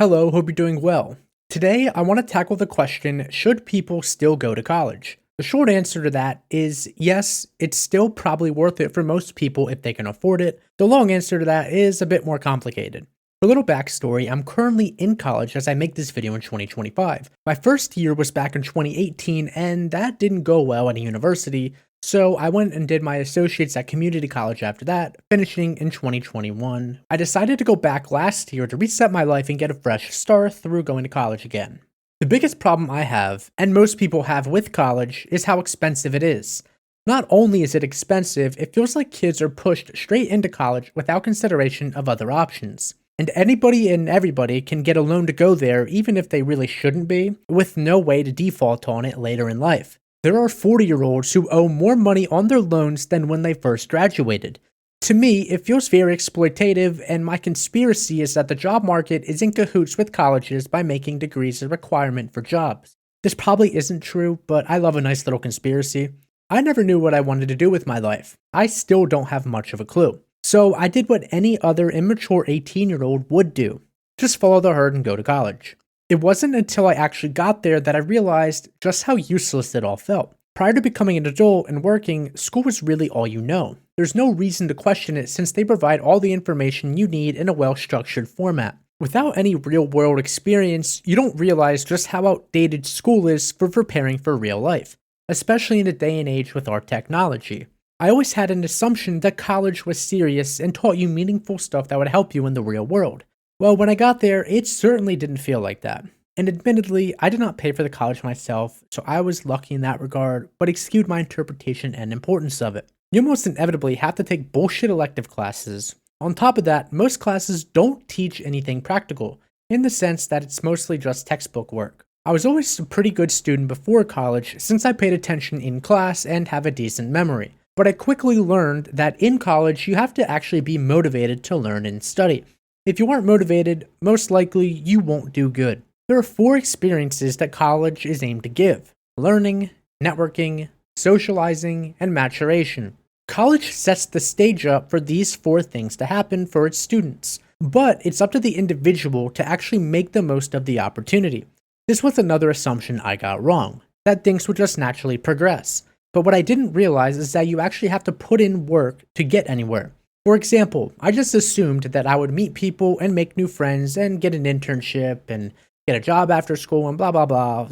Hello, hope you're doing well. Today, I want to tackle the question, should people still go to college? The short answer to that is yes, it's still probably worth it for most people if they can afford it. The long answer to that is a bit more complicated. For a little backstory, I'm currently in college as I make this video in 2025. My first year was back in 2018, and that didn't go well at a university, so I went and did my associates at community college after that, finishing in 2021. I decided to go back last year to reset my life and get a fresh start through going to college again. The biggest problem I have, and most people have with college, is how expensive it is. Not only is it expensive, it feels like kids are pushed straight into college without consideration of other options. And anybody and everybody can get a loan to go there even if they really shouldn't be, with no way to default on it later in life. There are 40-year-olds who owe more money on their loans than when they first graduated. To me, it feels very exploitative, and my conspiracy is that the job market is in cahoots with colleges by making degrees a requirement for jobs. This probably isn't true, but I love a nice little conspiracy. I never knew what I wanted to do with my life. I still don't have much of a clue. So I did what any other immature 18-year-old would do. Just follow the herd and go to college. It wasn't until I actually got there that I realized just how useless it all felt. Prior to becoming an adult and working, school was really all you know. There's no reason to question it since they provide all the information you need in a well-structured format. Without any real-world experience, you don't realize just how outdated school is for preparing for real life, especially in a day and age with our technology. I always had an assumption that college was serious and taught you meaningful stuff that would help you in the real world. Well, when I got there, it certainly didn't feel like that. And admittedly, I did not pay for the college myself, so I was lucky in that regard, but it skewed my interpretation and importance of it. You almost inevitably have to take bullshit elective classes. On top of that, most classes don't teach anything practical, in the sense that it's mostly just textbook work. I was always a pretty good student before college since I paid attention in class and have a decent memory. But I quickly learned that in college, you have to actually be motivated to learn and study. If you aren't motivated, most likely you won't do good. There are 4 experiences that college is aimed to give: learning, networking, socializing, and maturation. College sets the stage up for these 4 things to happen for its students, but it's up to the individual to actually make the most of the opportunity. This was another assumption I got wrong, that things would just naturally progress. But what I didn't realize is that you actually have to put in work to get anywhere. For example, I just assumed that I would meet people and make new friends and get an internship and get a job after school and blah blah blah,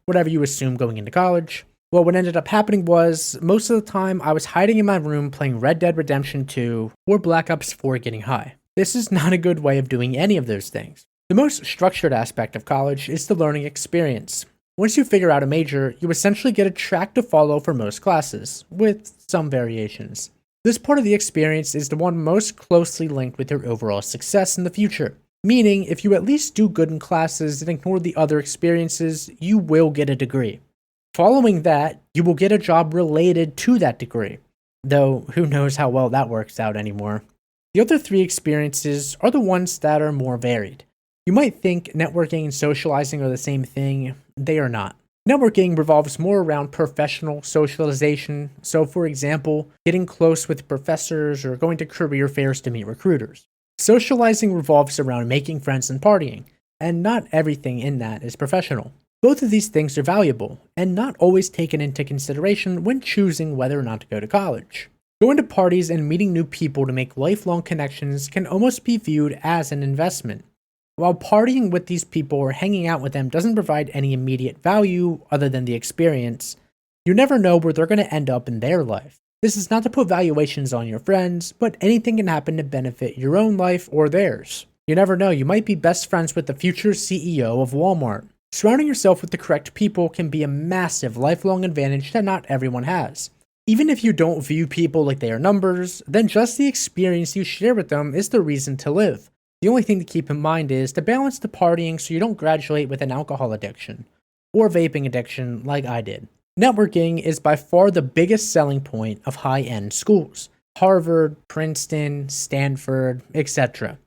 whatever you assume going into college. Well, what ended up happening was, most of the time I was hiding in my room playing Red Dead Redemption 2 or Black Ops 4 getting high. This is not a good way of doing any of those things. The most structured aspect of college is the learning experience. Once you figure out a major, you essentially get a track to follow for most classes, with some variations. This part of the experience is the one most closely linked with your overall success in the future. Meaning, if you at least do good in classes and ignore the other experiences, you will get a degree. Following that, you will get a job related to that degree. Though, who knows how well that works out anymore. The other 3 experiences are the ones that are more varied. You might think networking and socializing are the same thing. They are not. Networking revolves more around professional socialization, so for example, getting close with professors or going to career fairs to meet recruiters. Socializing revolves around making friends and partying, and not everything in that is professional. Both of these things are valuable, and not always taken into consideration when choosing whether or not to go to college. Going to parties and meeting new people to make lifelong connections can almost be viewed as an investment. While partying with these people or hanging out with them doesn't provide any immediate value other than the experience, you never know where they're going to end up in their life. This is not to put valuations on your friends, but anything can happen to benefit your own life or theirs. You never know, you might be best friends with the future CEO of Walmart. Surrounding yourself with the correct people can be a massive lifelong advantage that not everyone has. Even if you don't view people like they are numbers, then just the experience you share with them is the reason to live. The only thing to keep in mind is to balance the partying so you don't graduate with an alcohol addiction, or vaping addiction like I did. Networking is by far the biggest selling point of high-end schools. Harvard, Princeton, Stanford, etc.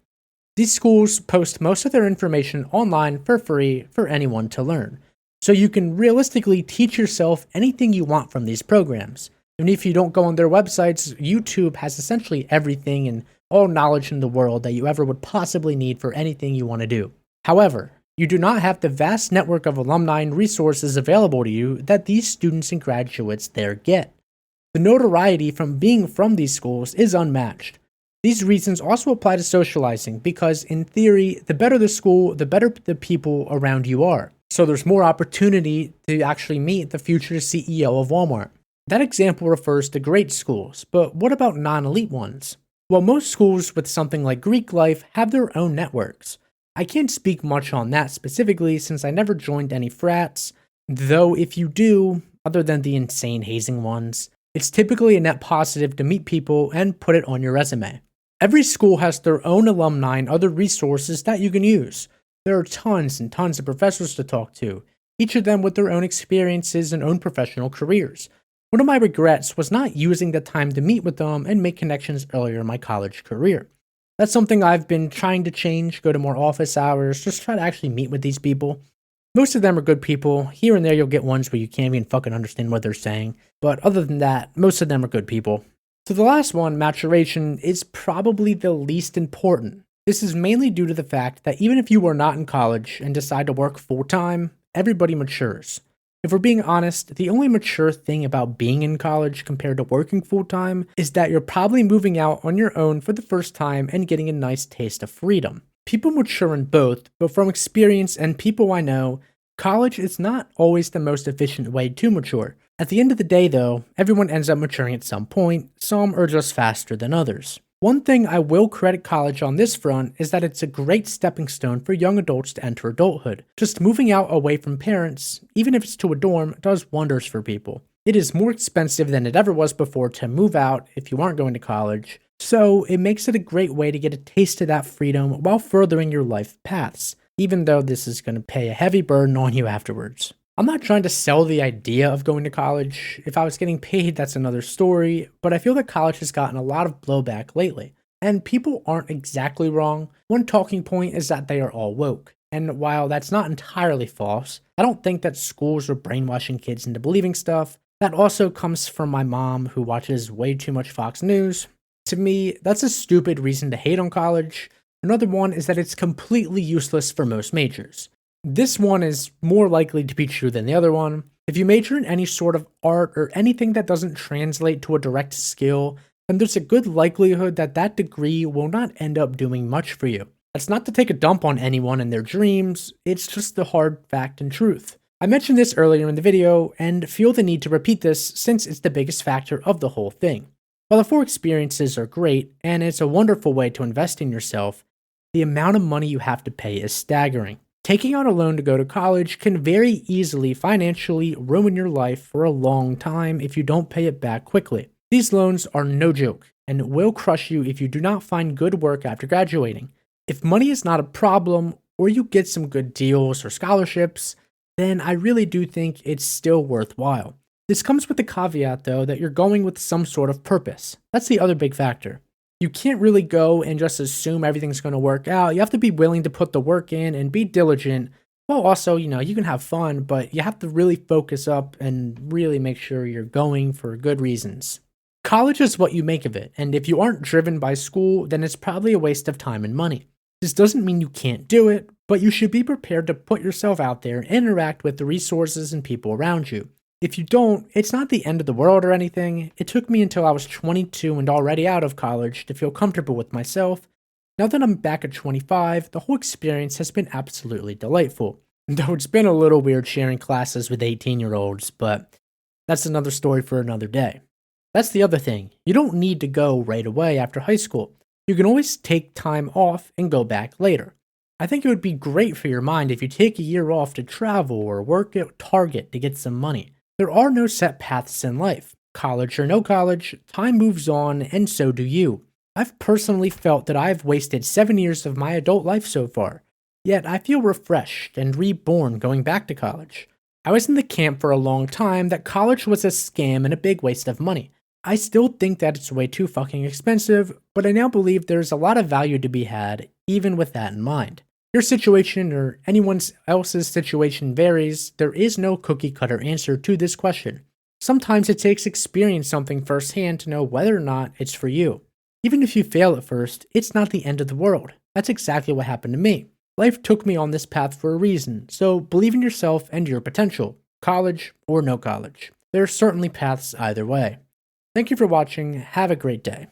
These schools post most of their information online for free for anyone to learn, so you can realistically teach yourself anything you want from these programs. And if you don't go on their websites, YouTube has essentially everything and all knowledge in the world that you ever would possibly need for anything you want to do. However, you do not have the vast network of alumni and resources available to you that these students and graduates there get. The notoriety from being from these schools is unmatched. These reasons also apply to socializing because, in theory, the better the school, the better the people around you are. So there's more opportunity to actually meet the future CEO of Walmart. That example refers to great schools, but what about non-elite ones? Well, most schools with something like Greek life have their own networks. I can't speak much on that specifically since I never joined any frats, though if you do, other than the insane hazing ones, it's typically a net positive to meet people and put it on your resume. Every school has their own alumni and other resources that you can use. There are tons and tons of professors to talk to, each of them with their own experiences and own professional careers. One of my regrets was not using the time to meet with them and make connections earlier in my college career. That's something I've been trying to change, go to more office hours, just try to actually meet with these people. Most of them are good people. Here and there you'll get ones where you can't even fucking understand what they're saying. But other than that, most of them are good people. So the last one, maturation, is probably the least important. This is mainly due to the fact that even if you are not in college and decide to work full-time, everybody matures. If we're being honest, the only mature thing about being in college compared to working full-time is that you're probably moving out on your own for the first time and getting a nice taste of freedom. People mature in both, but from experience and people I know, college is not always the most efficient way to mature. At the end of the day though, everyone ends up maturing at some point, some are just faster than others. One thing I will credit college on this front is that it's a great stepping stone for young adults to enter adulthood. Just moving out away from parents, even if it's to a dorm, does wonders for people. It is more expensive than it ever was before to move out if you aren't going to college, so it makes it a great way to get a taste of that freedom while furthering your life paths, even though this is going to pay a heavy burden on you afterwards. I'm not trying to sell the idea of going to college. If I was getting paid, that's another story, but I feel that college has gotten a lot of blowback lately. And people aren't exactly wrong. One talking point is that they are all woke. And while that's not entirely false, I don't think that schools are brainwashing kids into believing stuff. That also comes from my mom, who watches way too much Fox News. To me, that's a stupid reason to hate on college. Another one is that it's completely useless for most majors. This one is more likely to be true than the other one. If you major in any sort of art or anything that doesn't translate to a direct skill, then there's a good likelihood that that degree will not end up doing much for you. That's not to take a dump on anyone and their dreams, it's just the hard fact and truth. I mentioned this earlier in the video and feel the need to repeat this since it's the biggest factor of the whole thing. While the 4 experiences are great and it's a wonderful way to invest in yourself, the amount of money you have to pay is staggering. Taking out a loan to go to college can very easily financially ruin your life for a long time if you don't pay it back quickly. These loans are no joke and will crush you if you do not find good work after graduating. If money is not a problem or you get some good deals or scholarships, then I really do think it's still worthwhile. This comes with the caveat though that you're going with some sort of purpose. That's the other big factor. You can't really go and just assume everything's going to work out. You have to be willing to put the work in and be diligent. Well, also, you can have fun, but you have to really focus up and really make sure you're going for good reasons. College is what you make of it, and if you aren't driven by school, then it's probably a waste of time and money. This doesn't mean you can't do it, but you should be prepared to put yourself out there and interact with the resources and people around you. If you don't, it's not the end of the world or anything. It took me until I was 22 and already out of college to feel comfortable with myself. Now that I'm back at 25, the whole experience has been absolutely delightful. Though it's been a little weird sharing classes with 18-year-olds, but that's another story for another day. That's the other thing. You don't need to go right away after high school. You can always take time off and go back later. I think it would be great for your mind if you take a year off to travel or work at Target to get some money. There are no set paths in life. College or no college, time moves on and so do you. I've personally felt that I've wasted 7 years of my adult life so far. Yet I feel refreshed and reborn going back to college. I was in the camp for a long time that college was a scam and a big waste of money. I still think that it's way too fucking expensive, but I now believe there's a lot of value to be had, even with that in mind. Your situation or anyone else's situation varies. There is no cookie cutter answer to this question. Sometimes it takes experience something firsthand to know whether or not it's for you. Even if you fail at first, it's not the end of the world. That's exactly what happened to me. Life took me on this path for a reason, so believe in yourself and your potential, college or no college. There are certainly paths either way. Thank you for watching, have a great day.